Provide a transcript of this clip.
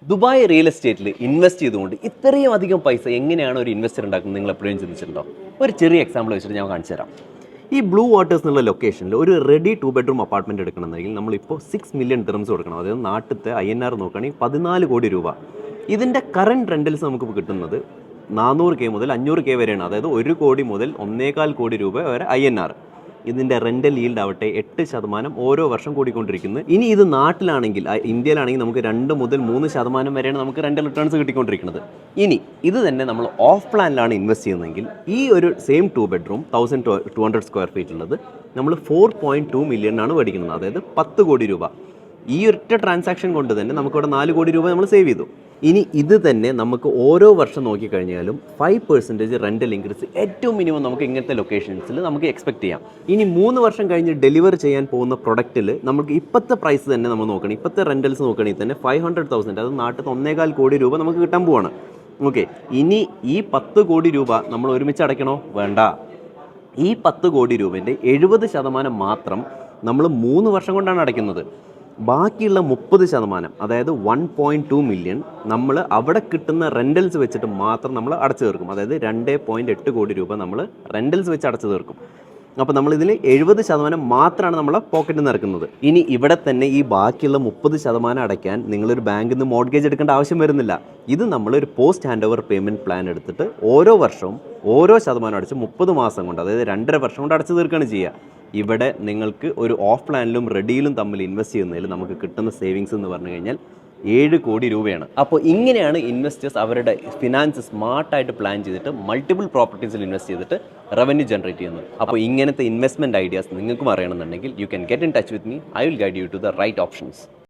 Dubai real എസ്റ്റേറ്റിൽ invest ചെയ്തുകൊണ്ട് ഇത്രയും അധികം പൈസ എങ്ങനെയാണ് ഒരു ഇൻവെസ്റ്റർ ഉണ്ടാക്കുന്നത് നിങ്ങൾ എപ്പോഴും ചിന്തിച്ചിട്ടുണ്ടോ? ഒരു ചെറിയ എക്സാമ്പിൾ വെച്ചിട്ട് ഞാൻ കാണിച്ചു തരാം. ഈ ബ്ലൂ വാട്ടേഴ്സ് എന്നുള്ള ലൊക്കേഷനിൽ ഒരു റെഡി 2 ബെഡ്റൂം അപ്പാർട്ട്മെൻറ്റ് എടുക്കണമെന്നെങ്കിൽ നമ്മളിപ്പോൾ 6 മില്യൺ ദിർഹംസ് കൊടുക്കണം. അതായത് നാട്ടിലത്തെ INR നോക്കുകയാണെങ്കിൽ 14 കോടി രൂപ. ഇതിൻ്റെ കറണ്ട് റെൻറ്റൽസ് നമുക്ക് കിട്ടുന്നത് 400K മുതൽ 500K വരെയാണ്. അതായത് 1 കോടി മുതൽ 1.25 കോടി രൂപ വരെ INR. ഇതിൻ്റെ റെൻ്റൽ ഈൽഡ് ആവട്ടെ 8% ഓരോ വർഷം കൂടിക്കൊണ്ടിരിക്കുന്നത്. ഇനി ഇത് നാട്ടിലാണെങ്കിൽ, ഇന്ത്യയിലാണെങ്കിൽ നമുക്ക് 2 മുതൽ 3% വരെയാണ് നമുക്ക് റെൻ്റൽ റിട്ടേൺസ് കിട്ടിക്കൊണ്ടിരിക്കുന്നത്. ഇനി ഇത് തന്നെ നമ്മൾ ഓഫ് പ്ലാനിലാണ് ഇൻവെസ്റ്റ് ചെയ്യുന്നതെങ്കിൽ ഈ ഒരു സെയിം 2 ബെഡ്റൂം 1200 സ്ക്വയർ ഫീറ്റ് ഉള്ളത് നമ്മൾ 4.2 മില്യൺ ആണ് മേടിക്കുന്നത്. അതായത് 10 കോടി രൂപ. ഈ ഒറ്റ ട്രാൻസാക്ഷൻ കൊണ്ട് തന്നെ നമുക്കിവിടെ 4 കോടി രൂപ നമ്മൾ സേവ് ചെയ്തു. ഇനി ഇത് തന്നെ നമുക്ക് ഓരോ വർഷം നോക്കിക്കഴിഞ്ഞാലും 5% റെൻ്റൽ ഇൻക്രീസ് ഏറ്റവും മിനിമം നമുക്ക് ഇങ്ങനത്തെ ലൊക്കേഷൻസിൽ നമുക്ക് എക്സ്പെക്ട് ചെയ്യാം. ഇനി 3 വർഷം കഴിഞ്ഞ് ഡെലിവർ ചെയ്യാൻ പോകുന്ന പ്രൊഡക്റ്റിൽ നമുക്ക് ഇപ്പോഴത്തെ പ്രൈസ് തന്നെ നമ്മൾ നോക്കണം. ഇപ്പോഴത്തെ റെൻ്റൽസ് നോക്കുകയാണെങ്കിൽ തന്നെ 500,000, അത് നാട്ടിൽ 1.25 കോടി രൂപ നമുക്ക് കിട്ടാൻ പോവാണ്. ഓക്കെ, ഇനി ഈ 10 കോടി രൂപ നമ്മൾ ഒരുമിച്ച് അടയ്ക്കണോ? വേണ്ട. ഈ 10 കോടി രൂപേൻ്റെ 70% മാത്രം നമ്മൾ 3 വർഷം കൊണ്ടാണ് അടയ്ക്കുന്നത്. ബാക്കിയുള്ള 30%, അതായത് 1.2 മില്യൺ നമ്മൾ അവിടെ കിട്ടുന്ന റെൻ്റൽസ് വെച്ചിട്ട് മാത്രം നമ്മൾ അടച്ചു തീർക്കും. അതായത് 2.8 കോടി രൂപ നമ്മൾ റെൻ്റൽസ് വെച്ച് അടച്ചു തീർക്കും. അപ്പോൾ നമ്മളിതിൽ 70% മാത്രമാണ് നമ്മളെ പോക്കറ്റിൽ നിന്ന് ഇറക്കുന്നത്. ഇനി ഇവിടെ തന്നെ ഈ ബാക്കിയുള്ള 30% അടയ്ക്കാൻ നിങ്ങളൊരു ബാങ്കിൽ നിന്ന് മോർഗേജ് എടുക്കേണ്ട ആവശ്യം വരുന്നില്ല. ഇത് നമ്മളൊരു post hand over payment plan എടുത്തിട്ട് ഓരോ വർഷവും ഓരോ ശതമാനം അടച്ച് 30 മാസം കൊണ്ട്, അതായത് 2.5 വർഷം കൊണ്ട് അടച്ചു തീർക്കുകയാണ് ചെയ്യുക. ഇവിടെ നിങ്ങൾക്ക് ഒരു ഓഫ് പ്ലാനിലും റെഡിയിലും തമ്മിൽ ഇൻവെസ്റ്റ് ചെയ്യുന്നതിൽ നമുക്ക് കിട്ടുന്ന സേവിങ്സ് എന്ന് പറഞ്ഞു കഴിഞ്ഞാൽ 7 കോടി രൂപയാണ്. അപ്പോൾ ഇങ്ങനെയാണ് ഇൻവെസ്റ്റേഴ്സ് അവരുടെ ഫിനാൻസ് സ്മാർട്ടായിട്ട് പ്ലാൻ ചെയ്തിട്ട് മൾട്ടിപ്പിൾ പ്രോപ്പർട്ടീസിൽ ഇൻവെസ്റ്റ് ചെയ്തിട്ട് റവന്യൂ ജനറേറ്റ് ചെയ്യുന്നത്. അപ്പോൾ ഇങ്ങനത്തെ ഇൻവെസ്റ്റ്മെൻറ്റ് ഐഡിയാസ് നിങ്ങൾക്കും അറിയണമെന്നുണ്ടെങ്കിൽ you can get in touch with me. I will guide you to the right options.